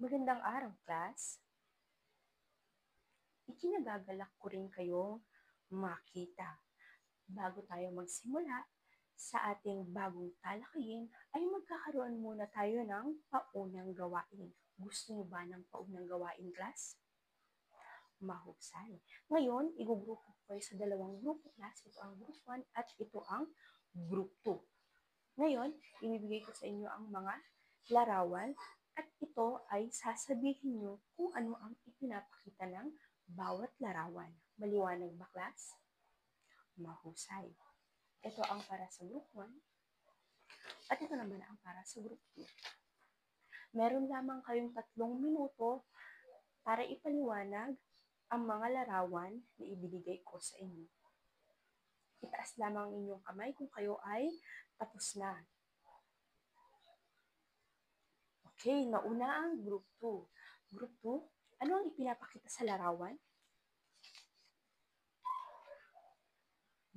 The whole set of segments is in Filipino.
Magandang araw, class. Ikinagagalak ko rin kayong makita. Bago tayo magsimula sa ating bagong talakayin, ay magkakaroon muna tayo ng paunang gawain. Gusto niyo ba ng paunang gawain, class? Mahusay. Ngayon, igugrupo ko kayo sa dalawang grupo, class. Ito ang group 1 at ito ang group 2. Ngayon, ibibigay ko sa inyo ang mga larawan at ito ay sasabihin nyo kung ano ang ipinapakita ng bawat larawan. Maliwanag ba, class? Mahusay. Ito ang para sa group 1 at ito naman ang para sa group 2. Meron lamang kayong 3 minuto para ipaliwanag ang mga larawan na ibinigay ko sa inyo. Itaas lamang inyong kamay kung kayo ay tapos na. Okay, nauna ang group 2. Group 2, ano ang ipinapakita sa larawan?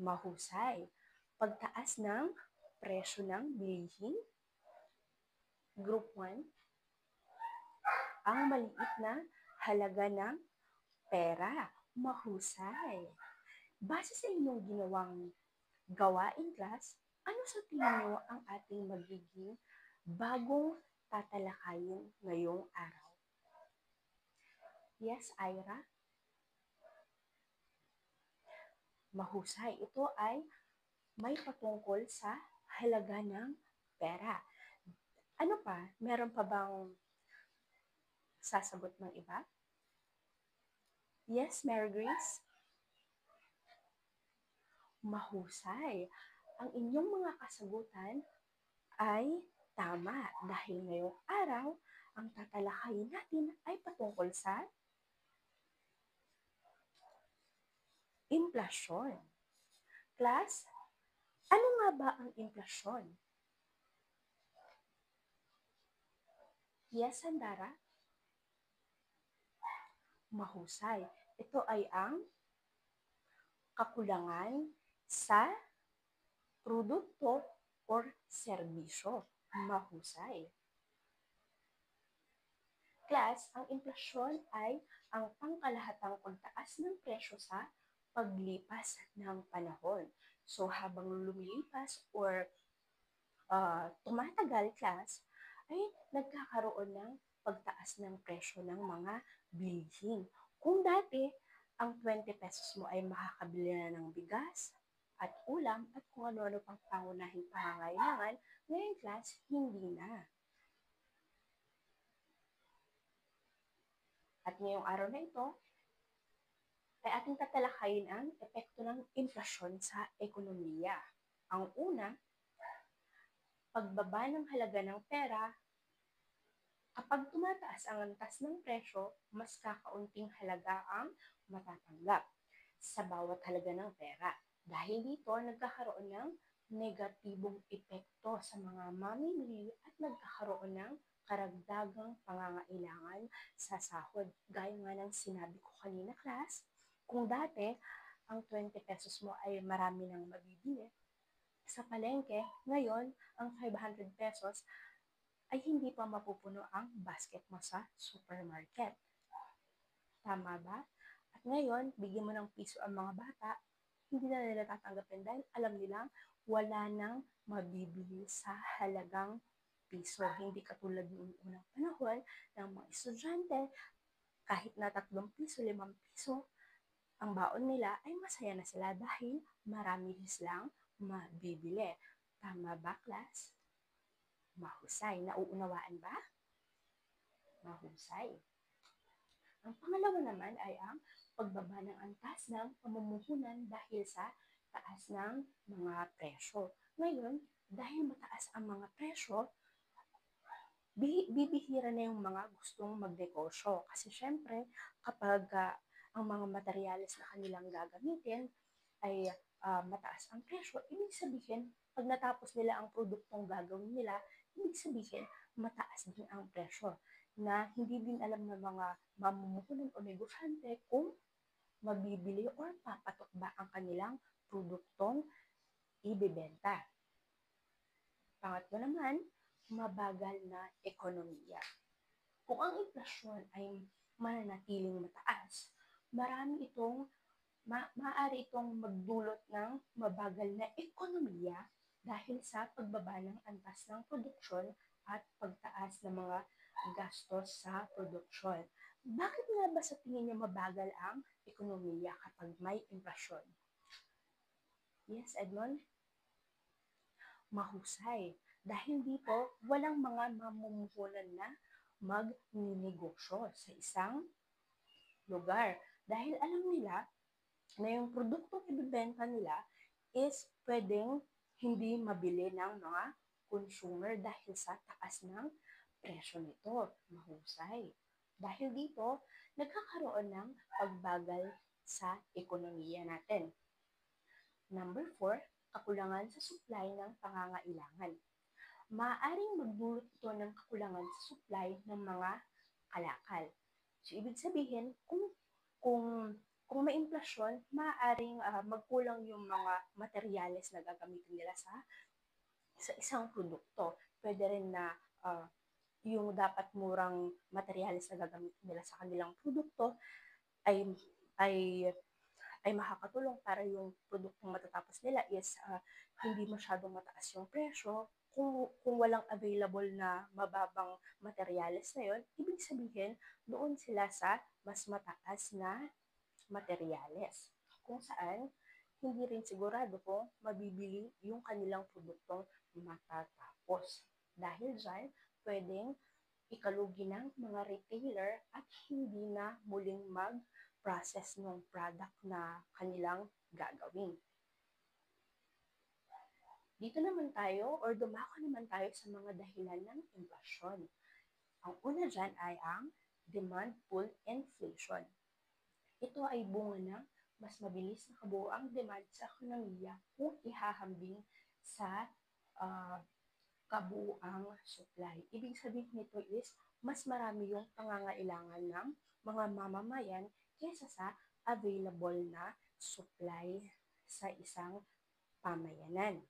Mahusay. Pagtaas ng presyo ng bilihin. Group 1, ang maliit na halaga ng pera. Mahusay. Base sa inyong ginawang gawain, class, ano sa tingin nyo ang ating magiging bagong tatalakayin ngayong araw? Yes, Ira? Mahusay. Ito ay may patungkol sa halaga ng pera. Ano pa? Meron pa bang sasagot ng iba? Yes, Mary Grace? Mahusay. Ang inyong mga kasagutan ay tama dahil ngayong araw, ang tatalakayin natin ay patungkol sa inflasyon. Class, ano nga ba ang inflasyon? Yes, Sandara? Mahusay. Ito ay ang kakulangan sa produkto or serbisyo. Mahusay. Class, ang inflasyon ay ang pangkalahatang pagtaas ng presyo sa paglipas ng panahon. So, habang lumilipas or tumatagal, class, ay nagkakaroon ng pagtaas ng presyo ng mga bilihin. Kung dati, ang 20 pesos mo ay makakabili na ng bigas at ulam at kung ano-ano pang pangunahing pangangailangan, ngayon, class, hindi na. At ngayong araw na ito, ay ating tatalakayin ang epekto ng inflasyon sa ekonomiya. Ang una, pagbaba ng halaga ng pera. Kapag tumataas ang antas ng presyo, mas kakaunting halaga ang matatanggap sa bawat halaga ng pera. Dahil dito, nagkakaroon ng negatibong epekto sa mga mamimili at nagkakaroon ng karagdagang pangangailangan sa sahod. Gaya nga ng sinabi ko kanina, class, kung dati ang 20 pesos mo ay marami nang mabibili sa palengke, ngayon ang 500 pesos ay hindi pa mapupuno ang basket mo sa supermarket. Tama ba? At ngayon, bigyan mo ng piso ang mga bata, hindi na nila tatanggapin dahil alam nilang wala nang mabibili sa halagang piso. Hindi katulad noong unang panahon ng mga estudyante, kahit na 3 piso, 5 piso, ang baon nila ay masaya na sila dahil marami silang mabibili. Tama ba, class? Mahusay. Nauunawaan ba? Mahusay. Ang pangalawa naman ay ang pagbaba ng antas ng pamumuhunan dahil sa taas ng mga presyo. Ngayon, dahil mataas ang mga presyo, bibihira na yung mga gustong magnegosyo. Kasi syempre, kapag ang mga materyales na kanilang gagamitin ay mataas ang presyo, ibig sabihin, pag natapos nila ang produktong gagawin nila, ibig sabihin, mataas din ang presyo na hindi din alam ng mga mamumuhunan o negosyante kung mabibili or papatok ba ang kanilang produktong ibebenta. Pangatlo naman, mabagal na ekonomiya. Kung ang inflasyon ay mananatiling mataas, maaari itong magdulot ng mabagal na ekonomiya dahil sa pagbaba ng antas ng produksyon at pagtaas ng mga gastos sa produksyon. Bakit nga ba sa tingin niyo mabagal ang ekonomiya kapag may inflasyon? Yes, Edmond? Mahusay. Dahil dito, walang mga mamumuhunan na magninegosyo sa isang lugar. Dahil alam nila na yung produktong ibibenta nila is pwedeng hindi mabili ng mga consumer dahil sa taas ng presyo nito. Mahusay. Dahil dito, nagkakaroon ng pagbagal sa ekonomiya natin. Number 4, kakulangan sa supply ng pangangailangan. Maaaring magdulot ito ng kakulangan sa supply ng mga kalakal. So, ibig sabihin, kung may inflasyon, maaaring magkulang yung mga materyales na gagamitin nila sa isang produkto. Pwede rin na yung dapat murang materyales na gagamitin nila sa kanilang produkto ay makakatulong para yung produktong matatapos nila is hindi masyadong mataas yung presyo. Kung walang available na mababang materyales na yun, ibig sabihin, doon sila sa mas mataas na materyales. Kung saan, hindi rin sigurado kung mabibili yung kanilang produktong matatapos. Dahil dyan, pwedeng ikalugi ng mga retailer at hindi na muling mag-process ng product na kanilang gagawin. Dito naman tayo or dumako naman tayo sa mga dahilan ng inflasyon. Ang una dyan ay ang demand pull inflation. Ito ay bunga ng mas mabilis na kabuoang demand sa ekonomiya kung ihahambing sa kabuuang supply. Ibig sabihin nito is mas marami yung pangangailangan ng mga mamamayan kaysa sa available na supply sa isang pamayanan.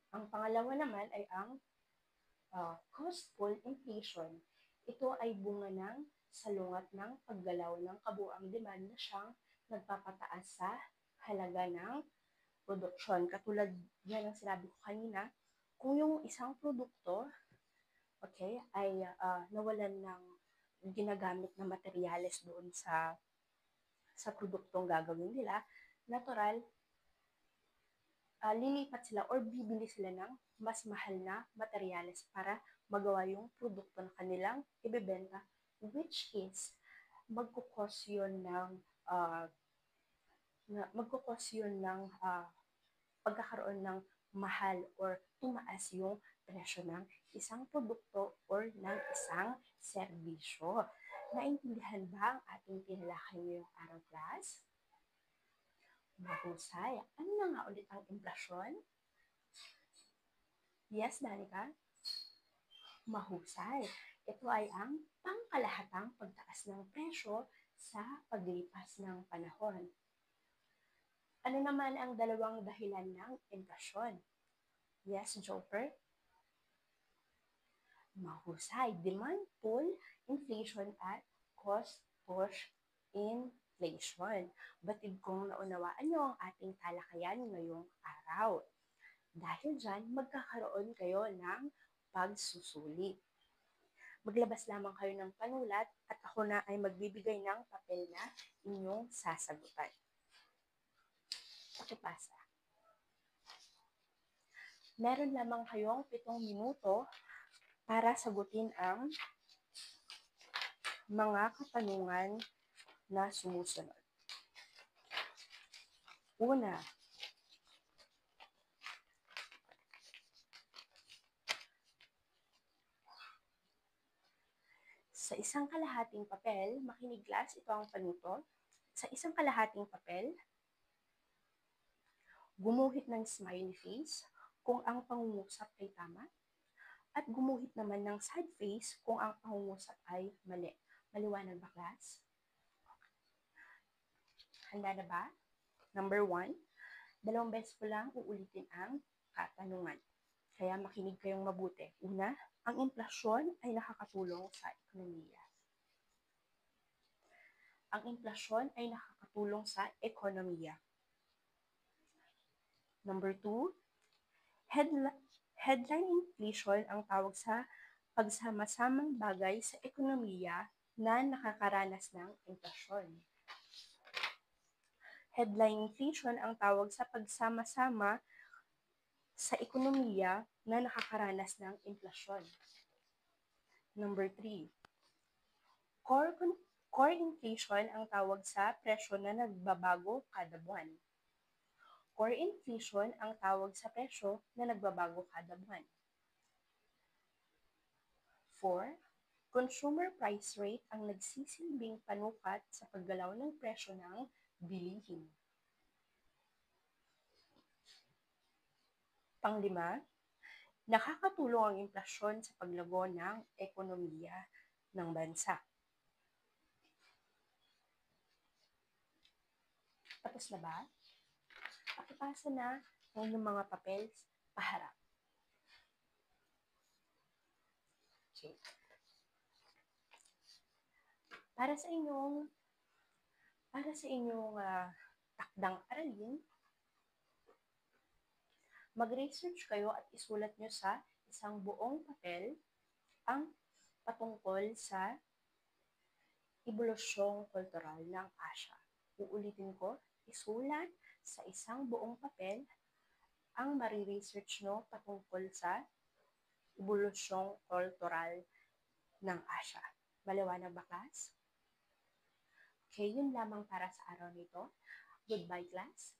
Ang pangalawa naman ay ang cost pull inflation. Ito ay bunga ng salungat ng paggalaw ng kabuuang demand na siyang nagpapataas sa halaga ng produksyon. Katulad yan ang sinabi ko kanina, kung yung isang produkto ay nawalan ng ginagamit na materyales doon sa produktong gagawin nila, natural, lilipat sila or bibili sila ng mas mahal na materyales para magawa yung produkto na kanilang ibebenta, which is magkukos yun ng pagkakaroon ng mahal or tumaas yung presyo ng isang produkto or ng isang serbisyo. Naintindihan ba ang ating tinalakay ngayong araw, class? Mahusay. Ano na nga ulit ang inflasyon? Yes, Danica? Mahusay. Ito ay ang pangkalahatang pagtaas ng presyo sa paglipas ng panahon. Ano naman ang dalawang dahilan ng inflasyon? Yes, Joker? Mahusay. Demand pull inflation at cost push inflation. Batid kong naunawaan nyo ang ating talakayan ngayong araw. Dahil dyan, magkakaroon kayo ng pagsusuli. Maglabas lamang kayo ng panulat at ako na ay magbibigay ng papel na inyong sasagutan. Pakipasa. Meron lamang kayong 7 minuto para sagutin ang mga katanungan na sumusunod. Una, sa isang kalahating papel, makinig class, ito ang panuto. Sa isang kalahating papel, gumuhit ng smiley face kung ang pangungusap ay tama, at gumuhit naman ng sad face kung ang pangungusap ay mali. Maliwanag ba, class? Handa na ba? Number 1, 2 beses ko lang uulitin ang katanungan. Kaya makinig kayong mabuti. Una, ang inflasyon ay nakakatulong sa ekonomiya. Ang inflasyon ay nakakatulong sa ekonomiya. Number 2, headline inflation ang tawag sa pagsama-samang bagay sa ekonomiya na nakakaranas ng inflasyon. Headline inflation ang tawag sa pagsama-sama sa ekonomiya na nakakaranas ng inflasyon. Number 3, core inflation ang tawag sa presyo na nagbabago kada buwan. Core inflation ang tawag sa presyo na nagbabago kada buwan. 4, consumer price rate ang nagsisilbing panukat sa paggalaw ng presyo ng bilihin. Panglima, nakakatulong ang inflasyon sa paglago ng ekonomiya ng bansa. Tapos na ba? Pakipasa na ang inyong mga papel paharap. Okay. Para sa inyong takdang aralin, mag-research kayo at isulat nyo sa isang buong papel ang patungkol sa ebolusyong kultural ng Asya. Uulitin ko, isulat sa isang buong papel ang mariresearch nyo patungkol sa ebolusyong kultural ng Asya. Maliwanag ba, class? Okay, yun lamang para sa araw nito. Goodbye, class.